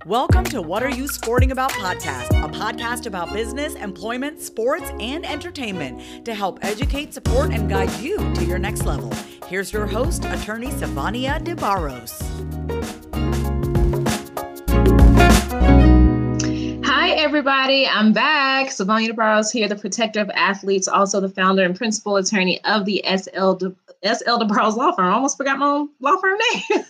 Welcome to What Are You Sporting About podcast, a podcast about business, employment, sports, and entertainment to help educate, support, and guide you to your next level. Here's your host, attorney Sivonnia DeBarros. Hi, everybody. I'm back. Sivonnia DeBarros here, the protector of athletes, also the founder and principal attorney of the SL DeBarros Law Firm. I almost forgot my own law firm name.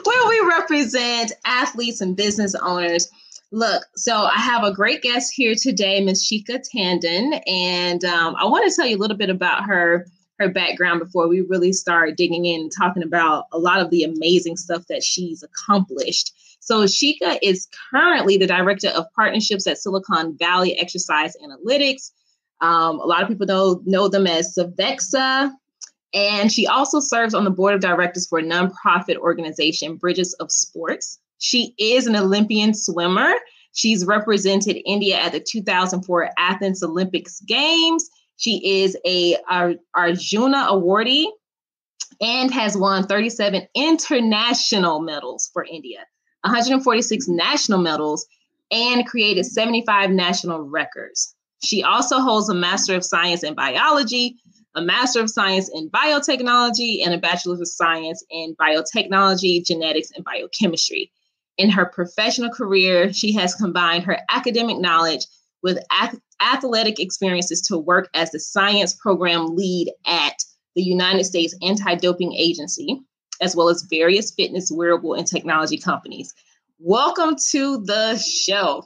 Where we represent athletes and business owners. Look, so I have a great guest here today, Ms. Shikha Tandon, and I want to tell you a little bit about her background before we really start digging in and talking about a lot of the amazing stuff that she's accomplished. So Shikha is currently the director of partnerships at Silicon Valley Exercise Analytics. A lot of people know them as SVEXA. And she also serves on the board of directors for a nonprofit organization, Bridges of Sports. She is an Olympian swimmer. She's represented India at the 2004 Athens Olympics Games. She is a Arjuna Awardee and has won 37 international medals for India, 146 national medals, and created 75 national records. She also holds a Master of Science in Biology, a Master of Science in Biotechnology, and a Bachelor of Science in Biotechnology, Genetics, and Biochemistry. In her professional career, she has combined her academic knowledge with athletic experiences to work as the science program lead at the United States Anti-Doping Agency, as well as various fitness, wearable, and technology companies. Welcome to the show.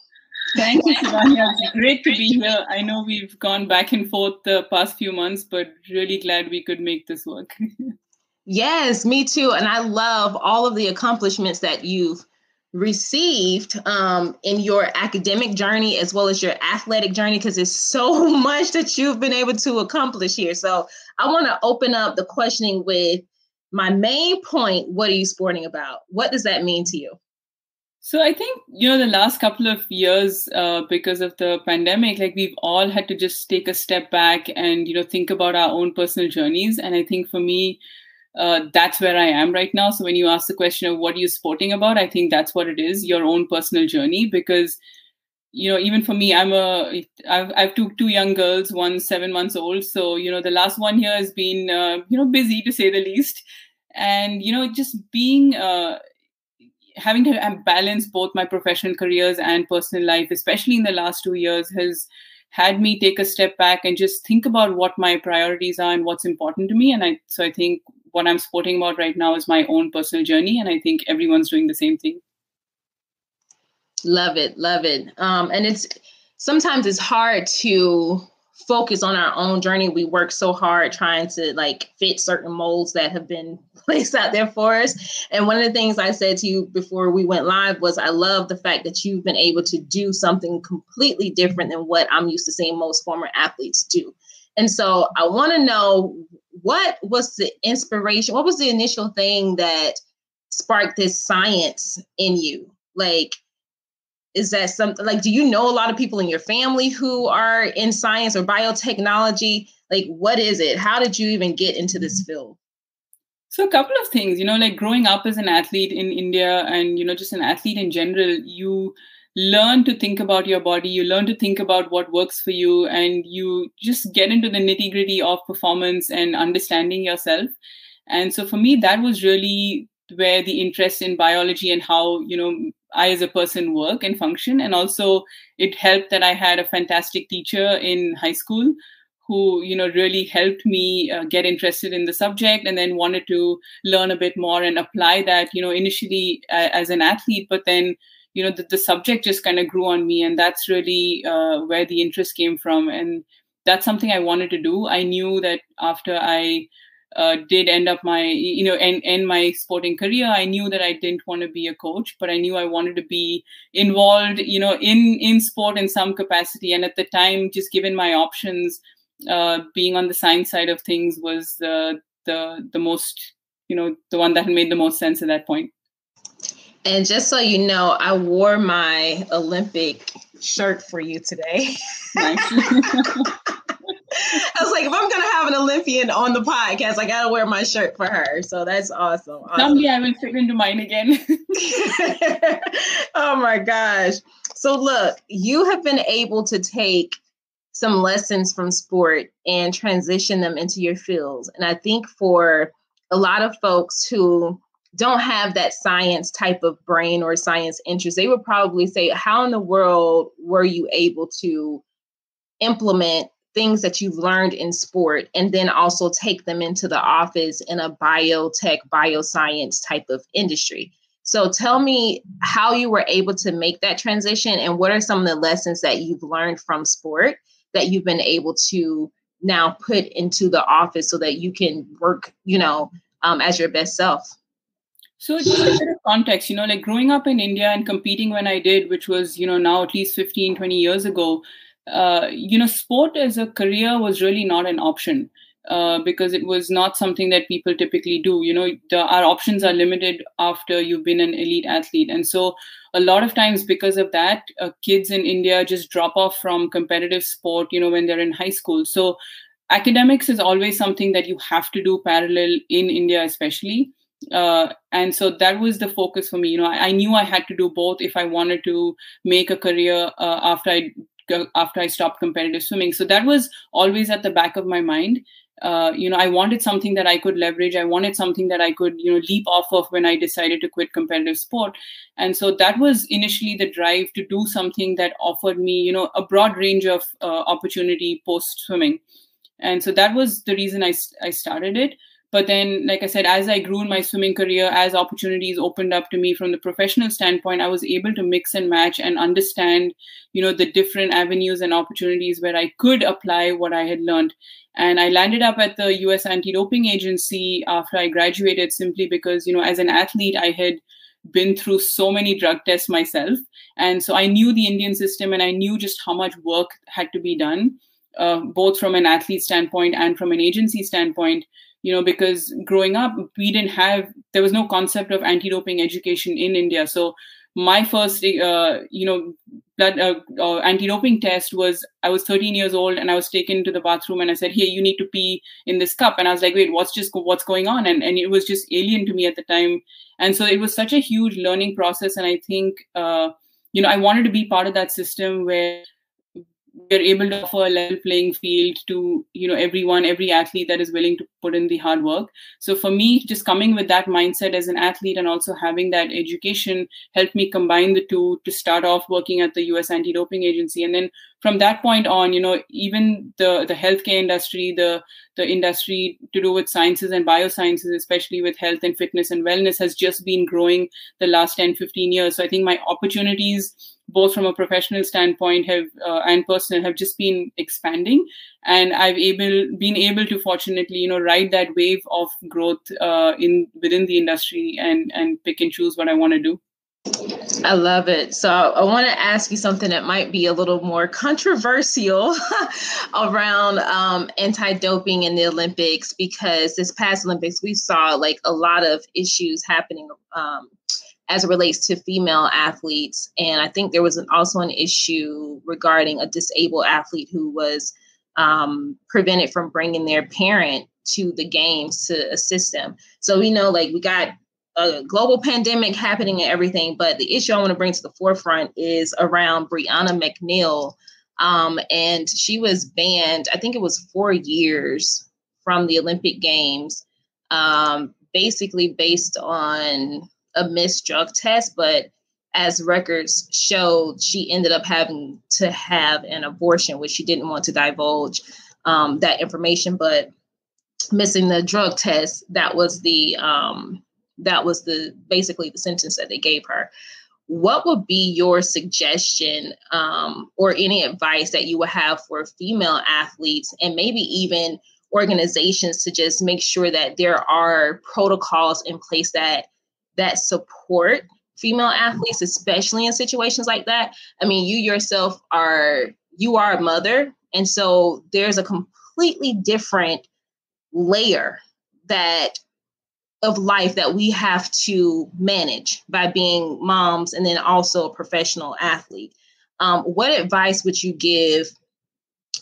Thank you, Sivonnia. It's great to be here. I know we've gone back and forth the past few months, but really glad we could make this work. Yes, me too. And I love all of the accomplishments that you've received in your academic journey as well as your athletic journey, because there's so much that you've been able to accomplish here. So I want to open up the questioning with my main point. What are you sporting about? What does that mean to you? So I think, the last couple of years, because of the pandemic, we've all had to just take a step back and, think about our own personal journeys. And I think for me, that's where I am right now. So when you ask the question of what are you sporting about, I think that's what it is, your own personal journey. Because, even for me, I have two young girls, one's 7 months old. So, the last 1 year has been, busy to say the least. And, just being... having to balance both my professional careers and personal life, especially in the last 2 years, has had me take a step back and just think about what my priorities are and what's important to me. And I think what I'm sporting about right now is my own personal journey. And I think everyone's doing the same thing. Love it. Love it. And sometimes it's hard to focus on our own journey. We work so hard trying to fit certain molds that have been placed out there for us. And one of the things I said to you before we went live was I love the fact that you've been able to do something completely different than what I'm used to seeing most former athletes do. And so I want to know, what was the inspiration? What was the initial thing that sparked this science in you? Is that something do you know a lot of people in your family who are in science or biotechnology? What is it? How did you even get into this field? So a couple of things, growing up as an athlete in India and, just an athlete in general, you learn to think about your body, you learn to think about what works for you, and you just get into the nitty-gritty of performance and understanding yourself. And so for me, that was really where the interest in biology and how, I as a person work and function. And also it helped that I had a fantastic teacher in high school who, really helped me get interested in the subject and then wanted to learn a bit more and apply that, initially as an athlete, but then, the subject just kind of grew on me. And that's really where the interest came from. And that's something I wanted to do. I knew that after I did end up end my sporting career, I knew that I didn't want to be a coach, but I knew I wanted to be involved, in sport in some capacity. And at the time, just given my options, being on the science side of things was the most, the one that made the most sense at that point. And just so you know, I wore my Olympic shirt for you today. Nice. was like, if I'm going to have an Olympian on the podcast, I got to wear my shirt for her. So that's awesome. Someday I will fit into mine again. Oh my gosh. So look, you have been able to take some lessons from sport and transition them into your fields. And I think for a lot of folks who don't have that science type of brain or science interest, they would probably say, how in the world were you able to implement things that you've learned in sport and then also take them into the office in a biotech, bioscience type of industry? So tell me how you were able to make that transition and what are some of the lessons that you've learned from sport that you've been able to now put into the office so that you can work, as your best self? So just a bit of context, like growing up in India and competing when I did, which was, now at least 15, 20 years ago, sport as a career was really not an option. Because it was not something that people typically do. Our options are limited after you've been an elite athlete. And so a lot of times because of that, kids in India just drop off from competitive sport, when they're in high school. So academics is always something that you have to do parallel in India, especially. And so that was the focus for me. I knew I had to do both if I wanted to make a career after I stopped competitive swimming. So that was always at the back of my mind. I wanted something that I could leverage. I wanted something that I could, leap off of when I decided to quit competitive sport. And so that was initially the drive to do something that offered me, a broad range of opportunity post swimming. And so that was the reason I started it. But then, like I said, as I grew in my swimming career, as opportunities opened up to me from the professional standpoint, I was able to mix and match and understand, the different avenues and opportunities where I could apply what I had learned. And I landed up at the US Anti-Doping Agency after I graduated simply because, as an athlete, I had been through so many drug tests myself. And so I knew the Indian system and I knew just how much work had to be done, both from an athlete standpoint and from an agency standpoint. Because growing up, there was no concept of anti-doping education in India. So my first, anti-doping test was, I was 13 years old and I was taken to the bathroom and I said, hey, you need to pee in this cup. And I was like, wait, what's going on? And it was just alien to me at the time. And so it was such a huge learning process. And I think, I wanted to be part of that system where we're able to offer a level playing field to, every athlete that is willing to put in the hard work. So for me, just coming with that mindset as an athlete and also having that education helped me combine the two to start off working at the US Anti-Doping Agency. And then from that point on, even the healthcare industry, the industry to do with sciences and biosciences, especially with health and fitness and wellness, has just been growing the last 10, 15 years. So I think my opportunities, both from a professional standpoint and personal, have just been expanding. And I've been able to fortunately, ride that wave of growth within the industry and pick and choose what I want to do. I love it. So I want to ask you something that might be a little more controversial around anti-doping in the Olympics, because this past Olympics, we saw like a lot of issues happening as it relates to female athletes. And I think there was also an issue regarding a disabled athlete who was prevented from bringing their parent to the games to assist them. So we know we got a global pandemic happening and everything, but the issue I want to bring to the forefront is around Brianna McNeil. And she was banned, I think it was 4 years from the Olympic Games, basically based on a missed drug test. But as records showed, she ended up having to have an abortion, which she didn't want to divulge that information, but missing the drug test, that was basically the sentence that they gave her. What would be your suggestion or any advice that you would have for female athletes and maybe even organizations to just make sure that there are protocols in place that support female athletes, especially in situations like that? I mean, you yourself you are a mother. And so there's a completely different layer of life that we have to manage by being moms and then also a professional athlete. What advice would you give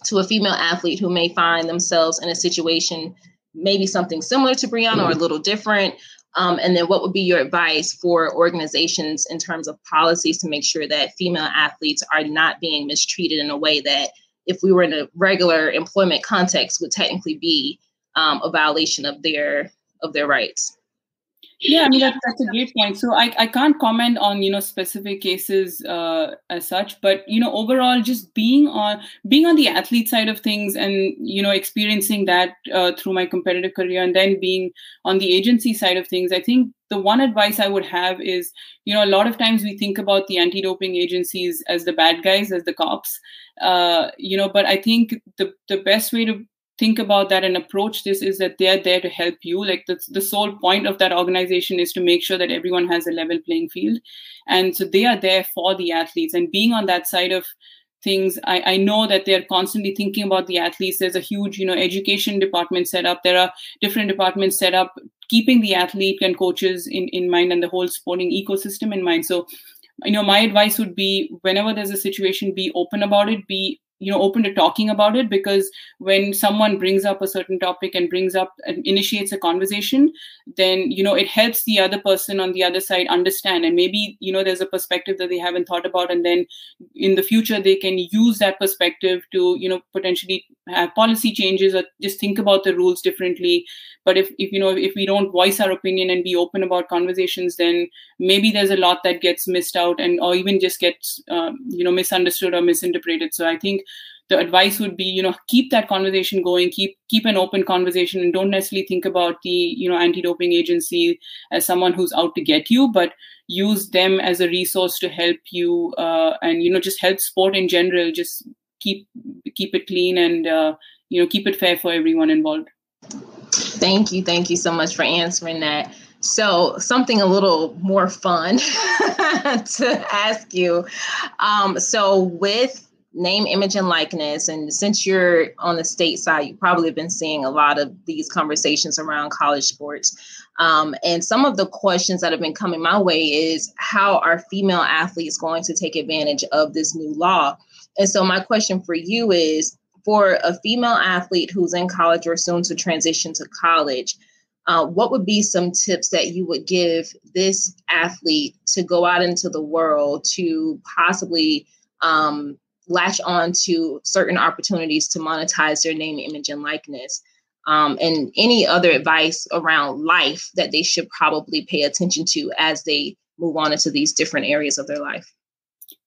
to a female athlete who may find themselves in a situation, maybe something similar to Brianna or a little different? And then what would be your advice for organizations in terms of policies to make sure that female athletes are not being mistreated in a way that, if we were in a regular employment context, would technically be a violation of their rights? Yeah, I mean, that's a great point. So I can't comment on, specific cases as such, but, overall, just being on the athlete side of things and, experiencing that through my competitive career, and then being on the agency side of things, I think the one advice I would have is, a lot of times we think about the anti-doping agencies as the bad guys, as the cops, but I think the best way to think about that and approach this is that they're there to help you. Like the sole point of that organization is to make sure that everyone has a level playing field. And so they are there for the athletes, and being on that side of things, I know that they're constantly thinking about the athletes. There's a huge, education department set up. There are different departments set up, keeping the athlete and coaches in mind and the whole sporting ecosystem in mind. So, my advice would be, whenever there's a situation, be open about it, be open to talking about it, because when someone brings up a certain topic and initiates a conversation, then, it helps the other person on the other side understand. And maybe, there's a perspective that they haven't thought about. And then in the future, they can use that perspective to, potentially have policy changes or just think about the rules differently. But if we don't voice our opinion and be open about conversations, then maybe there's a lot that gets missed out or even just gets, misunderstood or misinterpreted. So I think the advice would be, keep that conversation going, keep an open conversation, and don't necessarily think about the, anti-doping agency as someone who's out to get you, but use them as a resource to help you and, just help sport in general. Just keep it clean and, keep it fair for everyone involved. Thank you so much for answering that. So something a little more fun to ask you. So with name, image, and likeness, and since you're on the state side, you probably have been seeing a lot of these conversations around college sports. And some of the questions that have been coming my way is, how are female athletes going to take advantage of this new law? And so my question for you is, for a female athlete who's in college or soon to transition to college, what would be some tips that you would give this athlete to go out into the world to possibly latch on to certain opportunities to monetize their name, image, and likeness? And any other advice around life that they should probably pay attention to as they move on into these different areas of their life?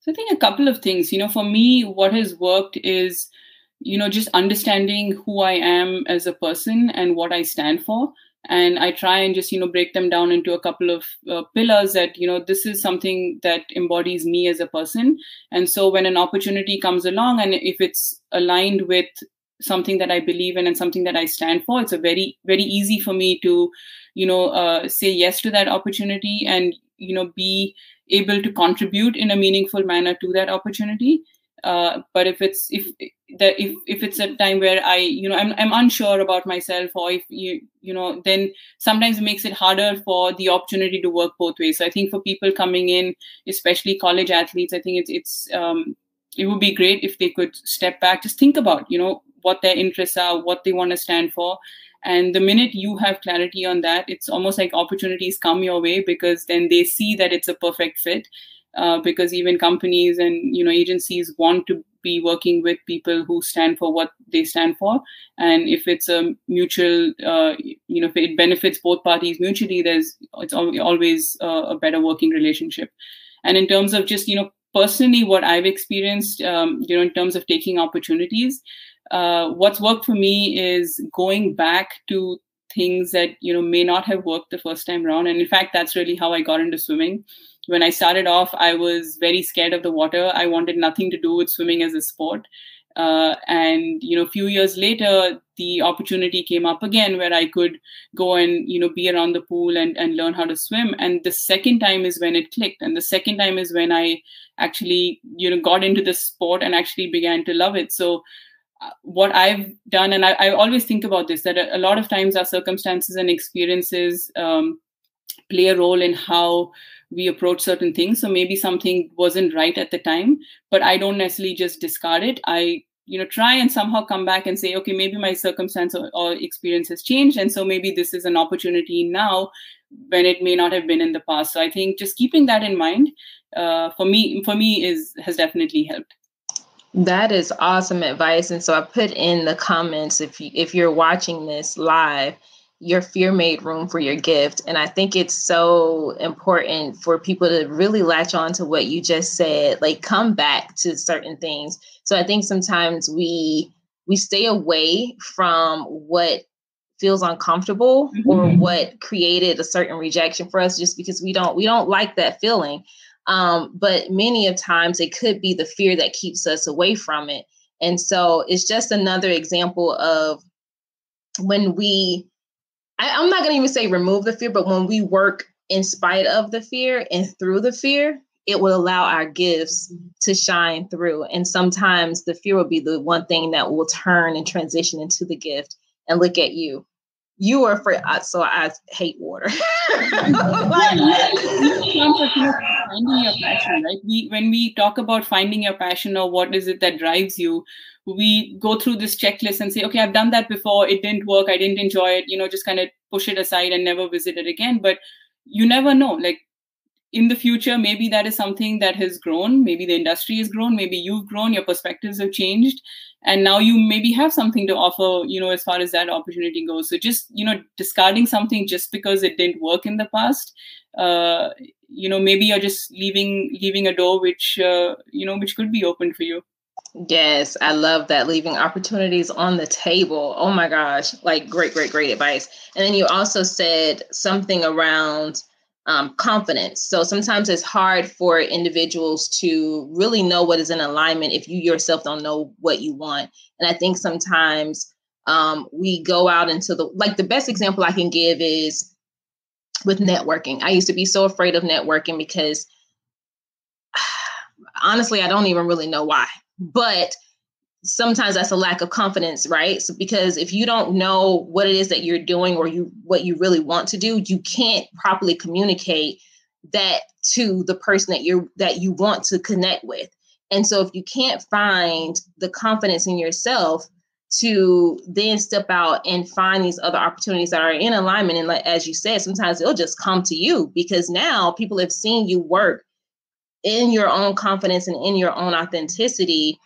So I think a couple of things. For me, what has worked is, just understanding who I am as a person and what I stand for. And I try and just, break them down into a couple of pillars that, this is something that embodies me as a person. And so when an opportunity comes along, and if it's aligned with something that I believe in and something that I stand for, it's a very, very easy for me to, say yes to that opportunity and, be able to contribute in a meaningful manner to that opportunity. But if it's a time where I'm unsure about myself, or if then sometimes it makes it harder for the opportunity to work both ways. So I think for people coming in, especially college athletes, I think it would be great if they could step back, just think about what their interests are, what they want to stand for. And the minute you have clarity on that, it's almost like opportunities come your way, because then they see that it's a perfect fit. Because even companies and agencies want to be working with people who stand for what they stand for, and if it's a mutual, if it benefits both parties mutually, it's always a better working relationship. And in terms of just personally what I've experienced, in terms of taking opportunities, what's worked for me is going back to things that may not have worked the first time around. And in fact, that's really how I got into swimming. When I started off, I was very scared of the water. I wanted nothing to do with swimming as a sport. And a few years later, the opportunity came up again where I could go and, be around the pool and learn how to swim. And the second time is when it clicked. And the second time is when I actually, got into the sport and actually began to love it. So what I've done, and I always think about this, that a lot of times our circumstances and experiences play a role in how we approach certain things. So maybe something wasn't right at the time, but I don't necessarily just discard it. I try and somehow come back and say, okay, maybe my circumstance or experience has changed, and so maybe this is an opportunity now when it may not have been in the past. So I think just keeping that in mind for me has definitely helped. That is awesome advice. And so I put in the comments, if you're watching this live, your fear made room for your gift. And I think it's so important for people to really latch on to what you just said, like come back to certain things. So I think sometimes we stay away from what feels uncomfortable or what created a certain rejection for us just because we don't like that feeling. But many of times it could be the fear that keeps us away from it. And so it's just another example of when I'm not going to even say remove the fear, but when we work in spite of the fear and through the fear, it will allow our gifts to shine through. And sometimes the fear will be the one thing that will turn and transition into the gift. And look at you. You are afraid. So I hate water. Finding your passion, right? When we talk about finding your passion or what is it that drives you, we go through this checklist and say, okay, I've done that before. It didn't work. I didn't enjoy it. Just kind of push it aside and never visit it again. But you never know. Like in the future, maybe that is something that has grown. Maybe the industry has grown. Maybe you've grown. Your perspectives have changed. And now you maybe have something to offer, as far as that opportunity goes. So just, discarding something just because it didn't work in the past, maybe you're just leaving a door which could be open for you. Yes, I love that. Leaving opportunities on the table. Oh my gosh, like great advice. And then you also said something around confidence. So sometimes it's hard for individuals to really know what is in alignment if you yourself don't know what you want. And I think sometimes we go out into the best example I can give is with networking. I used to be so afraid of networking because honestly, I don't even really know why. But sometimes that's a lack of confidence, right? So because if you don't know what it is that you're doing or what you really want to do, you can't properly communicate that to the person that you want to connect with. And so if you can't find the confidence in yourself to then step out and find these other opportunities that are in alignment, and like, as you said, sometimes it'll just come to you because now people have seen you work in your own confidence and in your own authenticity,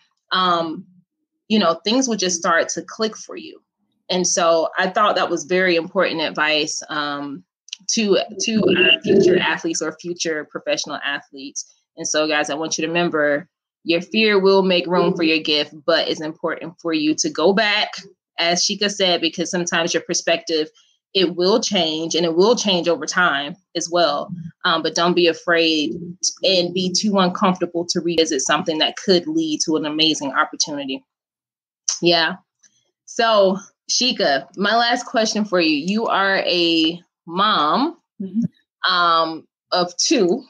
things would just start to click for you. And so I thought that was very important advice to our future athletes or future professional athletes. And so, guys, I want you to remember your fear will make room for your gift, but it's important for you to go back, as Shikha said, because sometimes your perspective, it will change and it will change over time as well. But don't be afraid and be too uncomfortable to revisit something that could lead to an amazing opportunity. Yeah. So Shikha, my last question for you. You are a mom of two.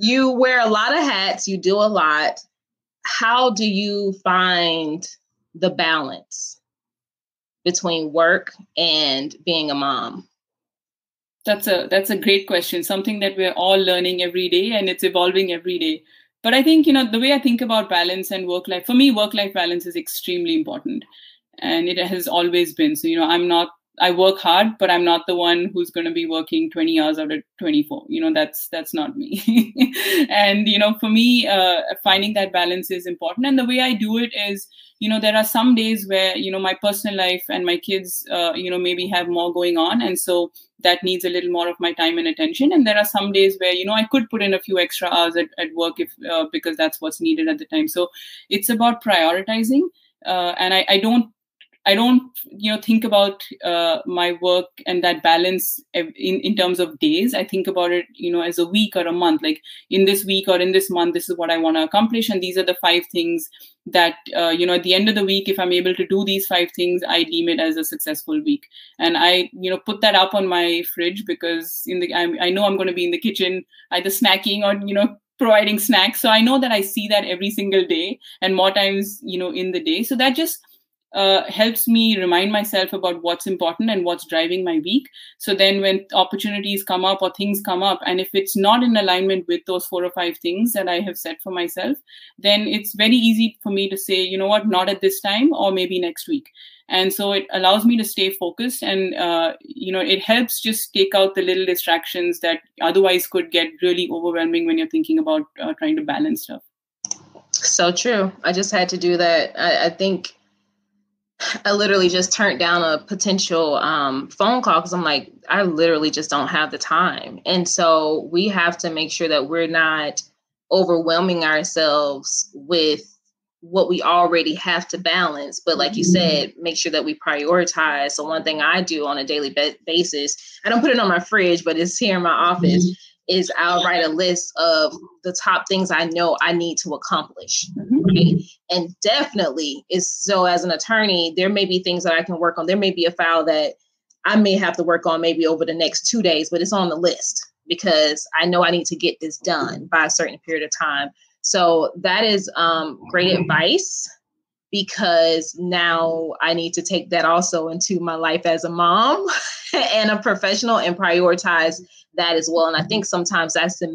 You wear a lot of hats. You do a lot. How do you find the balance between work and being a mom? That's a great question. Something that we're all learning every day, and it's evolving every day. But I think, the way I think about balance and work life, for me, work-life balance is extremely important. And it has always been. So, I work hard, but I'm not the one who's going to be working 20 hours out of 24. That's not me. And, for me, finding that balance is important. And the way I do it is, there are some days where, my personal life and my kids, maybe have more going on. And so that needs a little more of my time and attention. And there are some days where, I could put in a few extra hours at work because that's what's needed at the time. So it's about prioritizing. And I don't think about my work and that balance in terms of days. I think about it, as a week or a month. Like in this week or in this month, this is what I want to accomplish. And these are the 5 things that, at the end of the week, if I'm able to do these 5 things, I deem it as a successful week. And I, put that up on my fridge because I know I'm going to be in the kitchen, either snacking or, providing snacks. So I know that I see that every single day and more times, in the day. So that just helps me remind myself about what's important and what's driving my week. So then when opportunities come up or things come up, and if it's not in alignment with those 4 or 5 things that I have set for myself, then it's very easy for me to say, you know what, not at this time, or maybe next week. And so it allows me to stay focused, and, it helps just take out the little distractions that otherwise could get really overwhelming when you're thinking about trying to balance stuff. So true. I just had to do that. I think I literally just turned down a potential phone call because I'm like, I literally just don't have the time. And so we have to make sure that we're not overwhelming ourselves with what we already have to balance. But like you said, make sure that we prioritize. So one thing I do on a daily basis, I don't put it on my fridge, but it's here in my office, is I'll write a list of the top things I know I need to accomplish. Right? And definitely is so as an attorney, there may be things that I can work on. There may be a file that I may have to work on maybe over the next 2 days, but it's on the list because I know I need to get this done by a certain period of time. So that is great advice, because now I need to take that also into my life as a mom and a professional and prioritize that as well. And I think sometimes that's the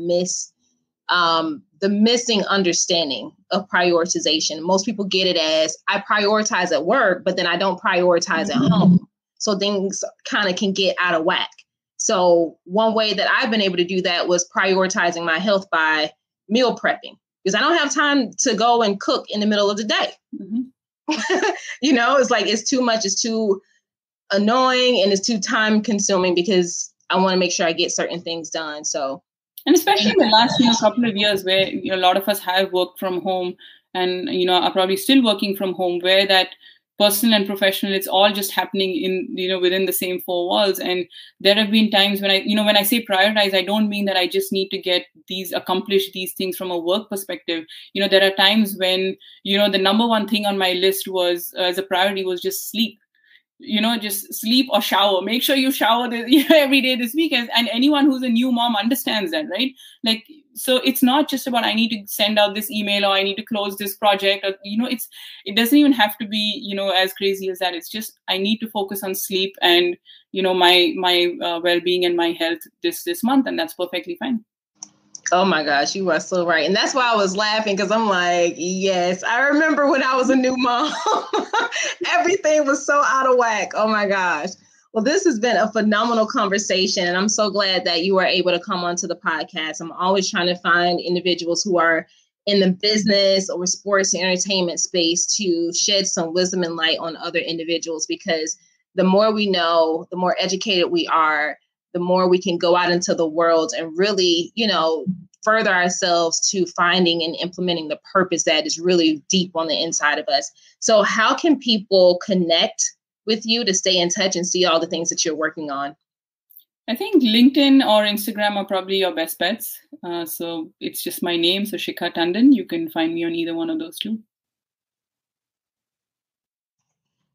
missing understanding of prioritization. Most people get it as I prioritize at work, but then I don't prioritize at home. So things kind of can get out of whack. So one way that I've been able to do that was prioritizing my health by meal prepping, because I don't have time to go and cook in the middle of the day. It's like, it's too much, it's too annoying, and it's too time consuming because I want to make sure I get certain things done. So, and especially in the last couple of years where a lot of us have worked from home and are probably still working from home, where that personal and professional, it's all just happening in within the same 4 walls. And there have been times when when I say prioritize, I don't mean that I just need to accomplish these things from a work perspective. There are times when the number one thing on my list was as a priority was just sleep. Just sleep or shower. Make sure you shower every day this weekend. And anyone who's a new mom understands that, right? Like, so it's not just about I need to send out this email or I need to close this project, or it doesn't even have to be as crazy as that. It's just I need to focus on sleep and my well-being and my health this month, and that's perfectly fine. Oh my gosh, you are so right. And that's why I was laughing, because I'm like, yes, I remember when I was a new mom, everything was so out of whack. Oh my gosh. Well, this has been a phenomenal conversation, and I'm so glad that you were able to come onto the podcast. I'm always trying to find individuals who are in the business or sports and entertainment space to shed some wisdom and light on other individuals, because the more we know, the more educated we are, the more we can go out into the world and really, further ourselves to finding and implementing the purpose that is really deep on the inside of us. So how can people connect with you to stay in touch and see all the things that you're working on? I think LinkedIn or Instagram are probably your best bets. So it's just my name. So Shikha Tandon. You can find me on either one of those two.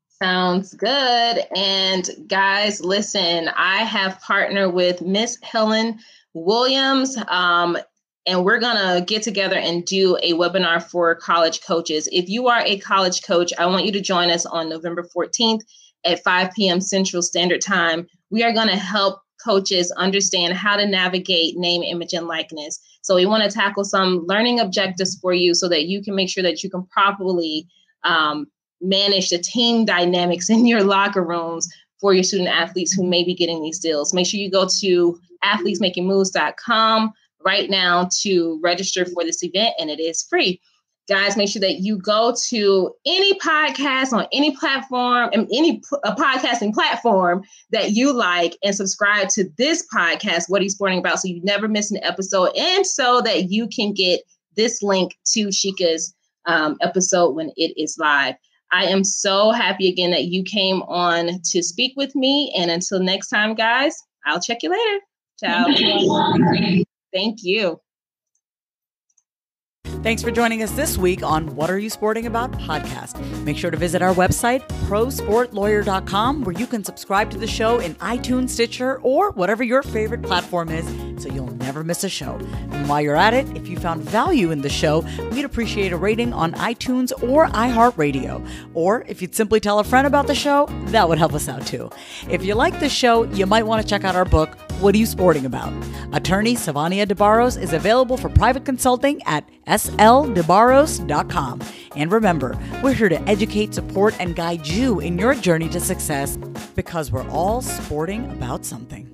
Sounds good. And guys, listen, I have partnered with Miss Helen Williams, and we're going to get together and do a webinar for college coaches. If you are a college coach, I want you to join us on November 14th at 5 p.m. Central Standard Time. We are going to help coaches understand how to navigate name, image, and likeness. So we want to tackle some learning objectives for you so that you can make sure that you can properly manage the team dynamics in your locker rooms for your student athletes who may be getting these deals. Make sure you go to athletesmakingmoves.com right now to register for this event, and it is free. Guys, make sure that you go to any podcast on any platform and any podcasting platform that you like and subscribe to this podcast, What Are You Sporting About, so you never miss an episode, and so that you can get this link to Shikha's episode when it is live. I am so happy again that you came on to speak with me. And until next time, guys, I'll check you later. Ciao. Thank you. Thanks for joining us this week on What Are You Sporting About podcast. Make sure to visit our website, prosportlawyer.com, where you can subscribe to the show in iTunes, Stitcher, or whatever your favorite platform is, so you'll never miss a show. And while you're at it, if you found value in the show, we'd appreciate a rating on iTunes or iHeartRadio. Or if you'd simply tell a friend about the show, that would help us out too. If you like the show, you might want to check out our book, What Are You Sporting About? Attorney Sivonnia DeBarros is available for private consulting at sldebarros.com. And remember, we're here to educate, support, and guide you in your journey to success, because we're all sporting about something.